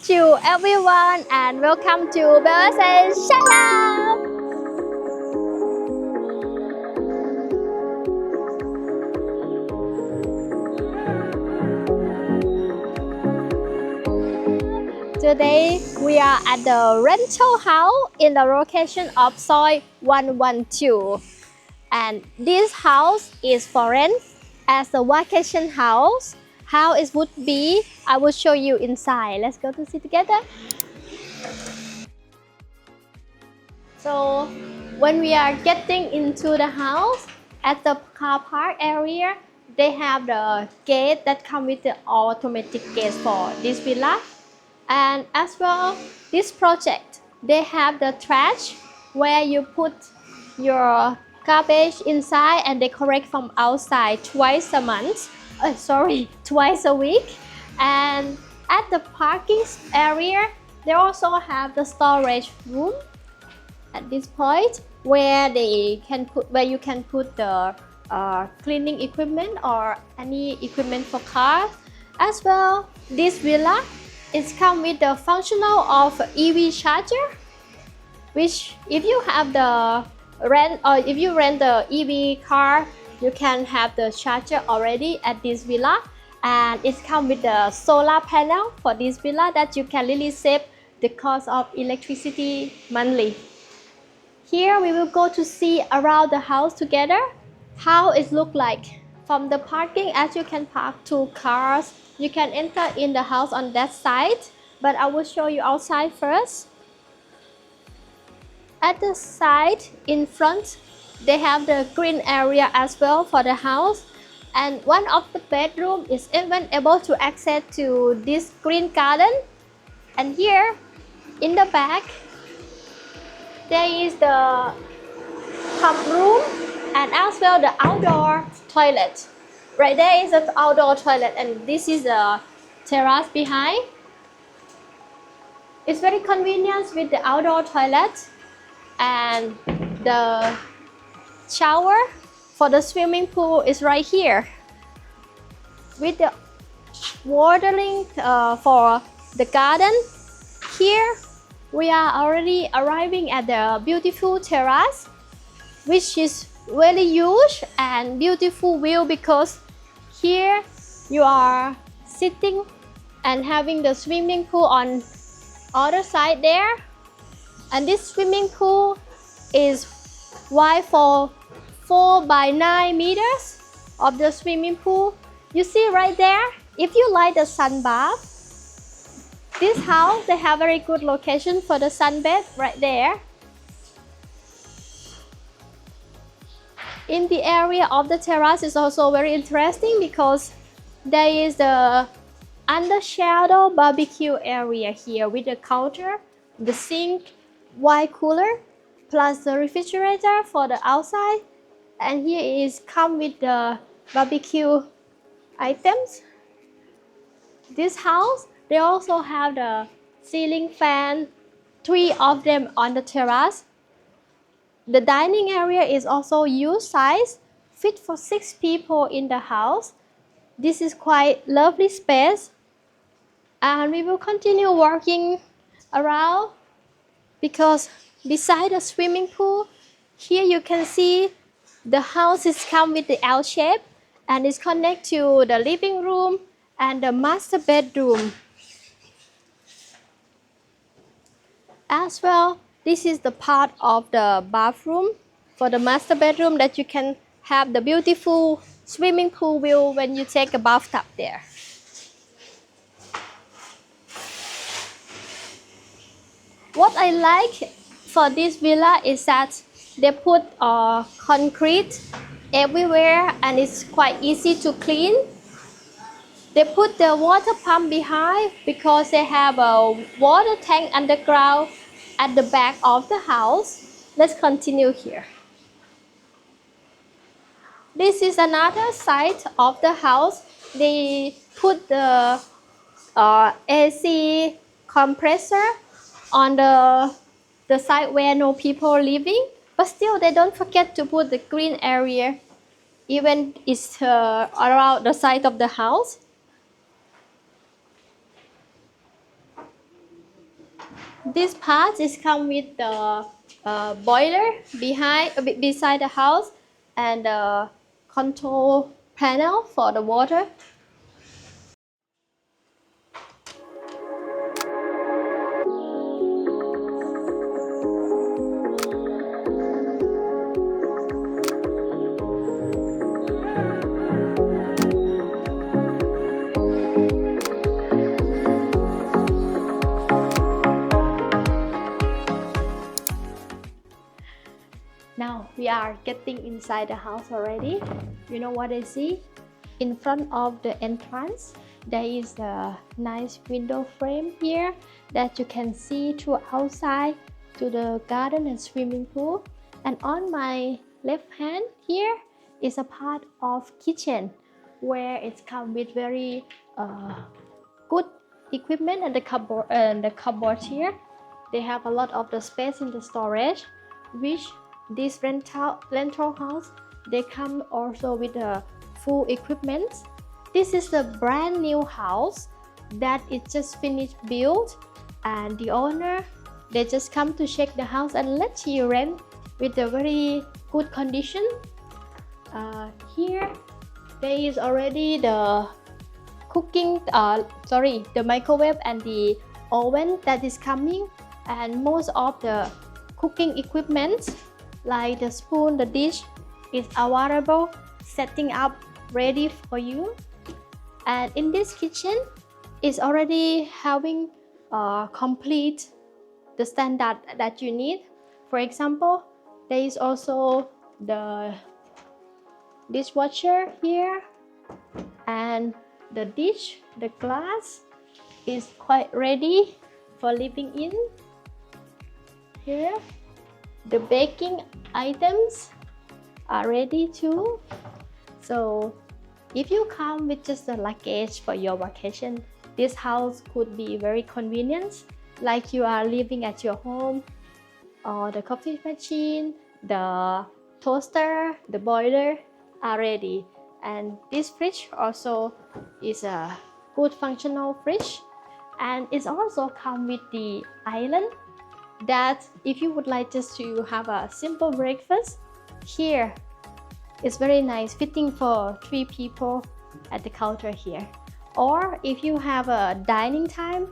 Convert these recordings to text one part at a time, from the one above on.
you everyone and welcome to Belle's channel. Today we are at the rental house in the location of Soi 112, and this house is for rent as a vacation house. How it would be, I will show you inside. Let's go to see together. So when we are getting into the house, at the car park area, they have the gate that come with the automatic gate for this villa. And as well, this project, they have the trash where you put your garbage inside and they collect from outside twice a month. Twice a week. And at the parking area, they also have the storage room at this point where you can put the cleaning equipment or any equipment for cars. As well, this villa is come with the functional of EV charger, which if you have the rent or if you rent the EV car, you can have the charger already at this villa. And it comes with the solar panel for this villa that you can really save the cost of electricity monthly. Here we will go to see around the house together how it look like. From the parking, as you can park 2 cars, you can enter in the house on that side, but I will show you outside first. At the side in front, they have the green area as well for the house, and one of the bedroom is even able to access to this green garden. And here in the back, there is the pump room and as well the outdoor toilet. Right there is an outdoor toilet, and this is the terrace behind. It's very convenient with the outdoor toilet and the shower for the swimming pool is right here. With the watering for the garden, here we are already arriving at the beautiful terrace, which is really huge and beautiful view because here you are sitting and having the swimming pool on other side there. And this swimming pool is wide for 4 by 9 meters of the swimming pool. You see right there, if you like the sun bath, this house, they have very good location for the sunbed right there. In the area of the terrace is also very interesting because there is the under shadow barbecue area here with the counter, the sink, wine cooler, plus the refrigerator for the outside. And here is come with the barbecue items. This house, they also have the ceiling fan, 3 of them on the terrace. The dining area is also huge size, fit for 6 people in the house. This is quite lovely space. And we will continue walking around because beside the swimming pool, here you can see the house is come with the L shape and is connected to the living room and the master bedroom. As well, this is the part of the bathroom for the master bedroom that you can have the beautiful swimming pool view when you take a bathtub there. What I like for this villa is that they put concrete everywhere and it's quite easy to clean. They put the water pump behind because they have a water tank underground at the back of the house. Let's continue here. This is another side of the house. They put the AC compressor on the side where no people are living, but still they don't forget to put the green area even it's around the side of the house. This part is come with the boiler beside the house and the control panel for the water. Now we are getting inside the house already. You know what I see? In front of the entrance, there is a nice window frame here that you can see through outside to the garden and swimming pool. And on my left hand here is a part of kitchen where it comes with very good equipment and the cupboard here. They have a lot of the space in the storage, which this rental house, they come also with a full equipment. This is a brand new house that is just finished built, and the owner, they just come to check the house and let you rent with a very good condition. Here there is already the the microwave and the oven that is coming, and most of the cooking equipment like the spoon, the dish is available, setting up ready for you. And in this kitchen is already having complete the standard that you need. For example, there is also the dishwasher here, and the dish, the glass is quite ready for living in. Here the baking items are ready too. So if you come with just the luggage for your vacation, this house could be very convenient, like you are living at your home. Or the coffee machine, the toaster, the boiler are ready. And this fridge also is a good functional fridge, and it also come with the island that if you would like just to have a simple breakfast, here it's very nice, fitting for 3 people at the counter here. Or if you have a dining time,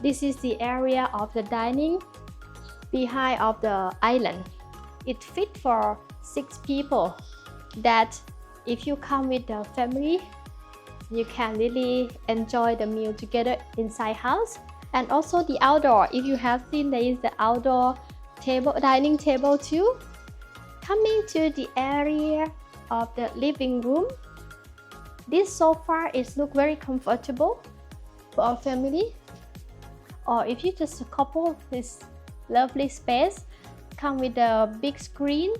this is the area of the dining behind of the island. It fit for 6 people, that if you come with the family, you can really enjoy the meal together inside house. And also the outdoor, if you have seen, there is the outdoor dining table too. Coming to the area of the living room, this sofa is look very comfortable for a family, or if you just a couple, this lovely space come with a big screen.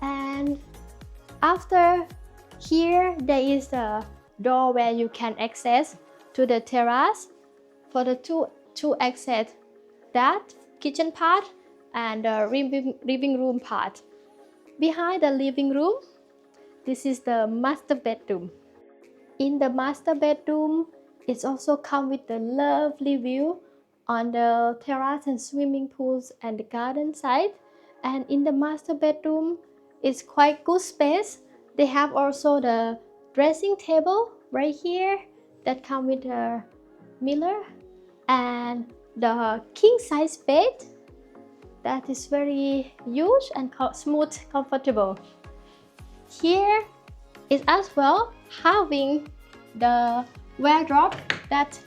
And after here there is a door where you can access to the terrace for the two exit, that kitchen part and the living room part. Behind the living room, this is the master bedroom. In the master bedroom, it's also come with the lovely view on the terrace and swimming pools and the garden side. And in the master bedroom, it's quite good space. They have also the dressing table right here that come with a mirror, and the king size bed that is very huge and smooth, comfortable. Here is as well having the wardrobe that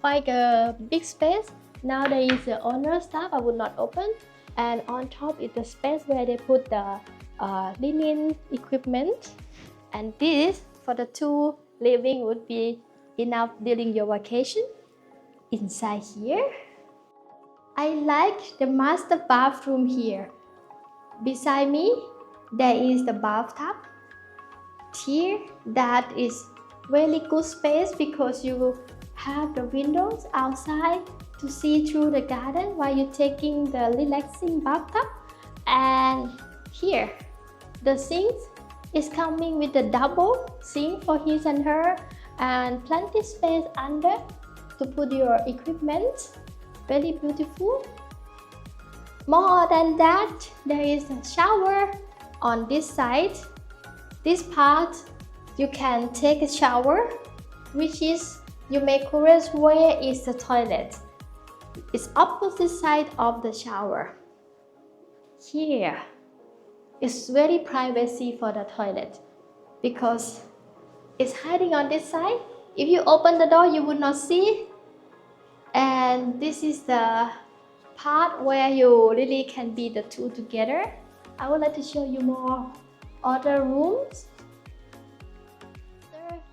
quite a big space. Now there is the owner stuff I would not open, and on top is the space where they put the linen equipment. And this for the 2 living would be enough during your vacation. Inside here, I like the master bathroom here. Beside me, there is the bathtub. Here, that is really good space because you have the windows outside to see through the garden while you're taking the relaxing bathtub. And here, the sink is coming with the double sink for his and her, and plenty space under to put your equipment. very beautiful. More than that, there is a shower on this side. This part you can take a shower, which is you may curious where is the toilet. It's opposite side of the shower. Here it's very privacy for the toilet because it's hiding on this side. If you open the door, you would not see. And this is the part where you really can be the two together. I would like to show you more other rooms.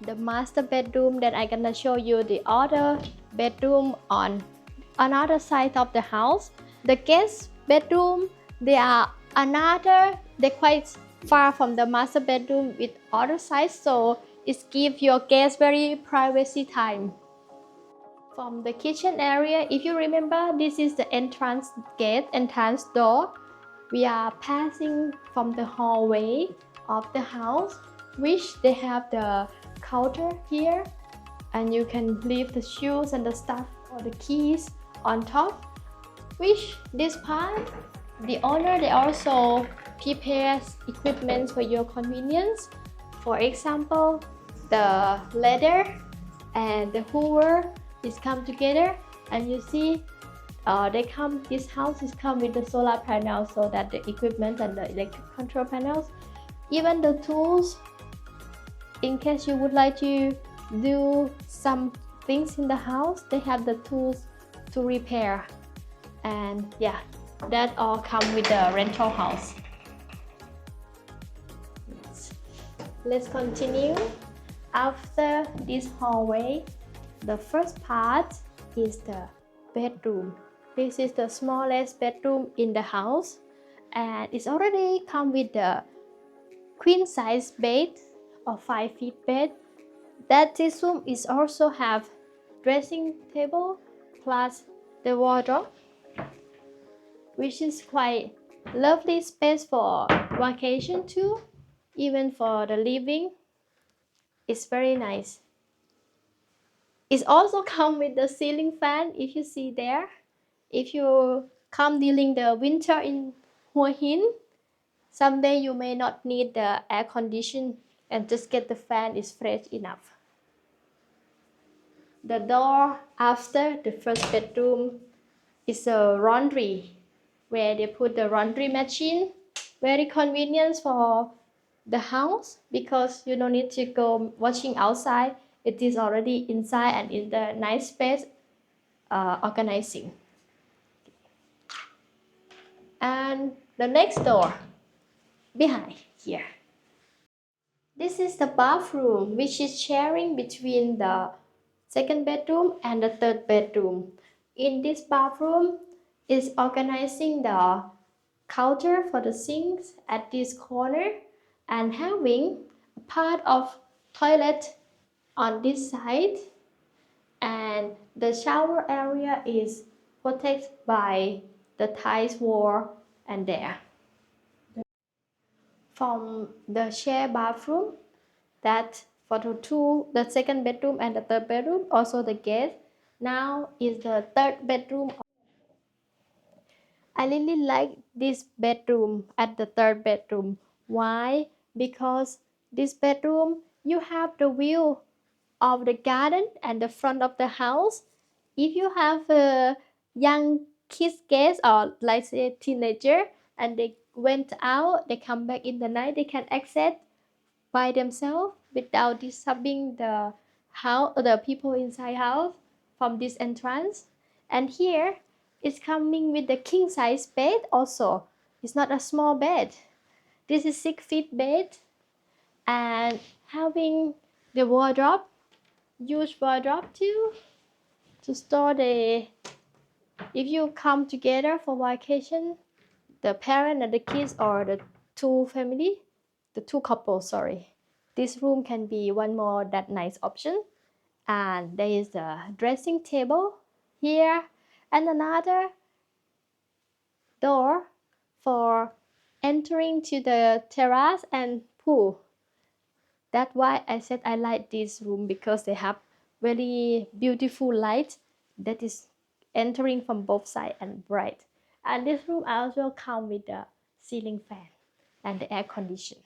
The master bedroom, that I'm gonna show you the other bedroom on another side of the house. The guest bedroom, they're quite far from the master bedroom with other sides, so it gives your guests very privacy time. From the kitchen area, if you remember, this is the entrance gate, entrance door. We are passing from the hallway of the house, which they have the counter here, and you can leave the shoes and the stuff or the keys on top. Which this part, the owner, they also prepares equipment for your convenience. For example, the ladder and the hoover is come together, and you see this house is come with the solar panel, so that the equipment and the electric control panels, even the tools, in case you would like to do some things in the house, they have the tools to repair. And yeah, that all come with the rental house. Let's continue. After this hallway, the first part is the bedroom. This is the smallest bedroom in the house, and it's already come with the queen size bed or 5 feet bed. That this room is also have dressing table plus the wardrobe, which is quite lovely space for vacation too. Even for the living, it's very nice. It also come with the ceiling fan, if you see there. If you come during the winter in Hua Hin, someday you may not need the air condition and just get the fan is fresh enough. The door after the first bedroom is a laundry, where they put the laundry machine. Very convenient for the house because you don't need to go washing outside. It is already inside and in the nice space organizing. And the next door behind here, this is the bathroom, which is sharing between the second bedroom and the third bedroom. In this bathroom is organizing the counter for the sinks at this corner and having a part of toilet on this side, and the shower area is protected by the tiles wall and there. From the shared bathroom, that for the second bedroom and the third bedroom, also the guest. Now is the third bedroom. I really like this bedroom at the third bedroom. Why? Because this bedroom, you have the view of the garden and the front of the house. If you have a young kids guest or like say teenager and they went out, they come back in the night, they can access by themselves without disturbing the house or the people inside house from this entrance. And here it's coming with the king size bed also. It's not a small bed. This is 6 feet bed and having the wardrobe, huge wardrobe too, to store the, if you come together for vacation, the parent and the kids or the two couples, sorry. This room can be one more that nice option. And there is a dressing table here and another door for entering to the terrace and pool. That's why I said I like this room, because they have very beautiful light that is entering from both sides and bright. And this room also comes with the ceiling fan and the air condition.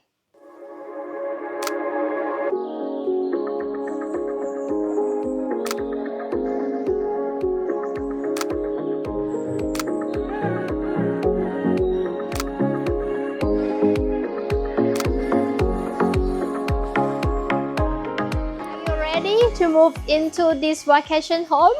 To move into this vacation home.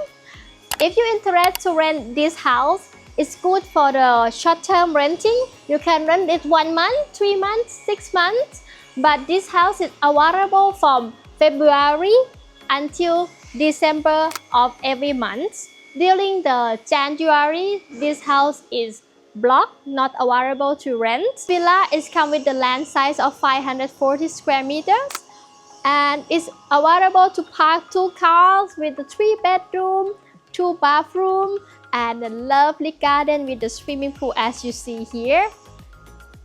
If you're interested to rent this house, it's good for the short-term renting. You can rent it 1 month, 3 months, 6 months. But this house is available from February until December of every month. During the January, this house is blocked, not available to rent. Villa is come with the land size of 540 square meters. And it's available to park 2 cars with the 3 bedroom, 2 bathroom, and a lovely garden with the swimming pool as you see here.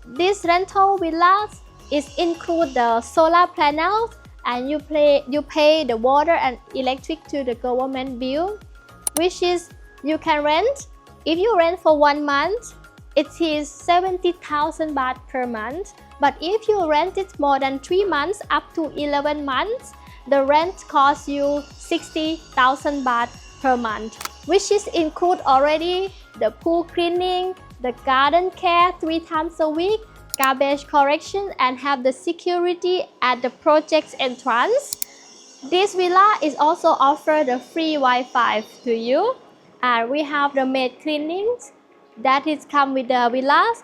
This rental villas is include the solar panels, and you pay the water and electric to the government bill, which is you can rent. If you rent for 1 month, it is 70,000 baht per month. But if you rent it more than 3 months up to 11 months, the rent costs you 60,000 baht per month, which is include already the pool cleaning, the garden care 3 times a week, garbage collection, and have the security at the project's entrance. This villa is also offered the free Wi-Fi to you, and we have the maid cleanings that is come with the villas.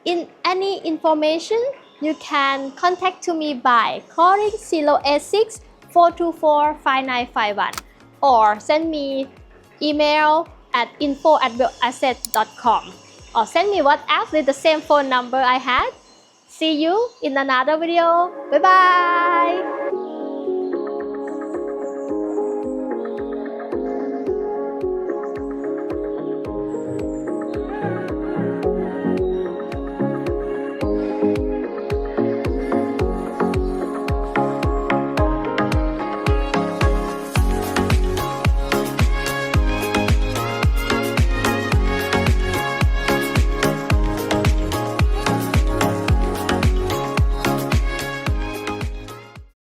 In any information, you can contact to me by calling 086 424 5951 or send me email at info@belleasset.com or send me WhatsApp with the same phone number I had. See you in another video. Bye bye.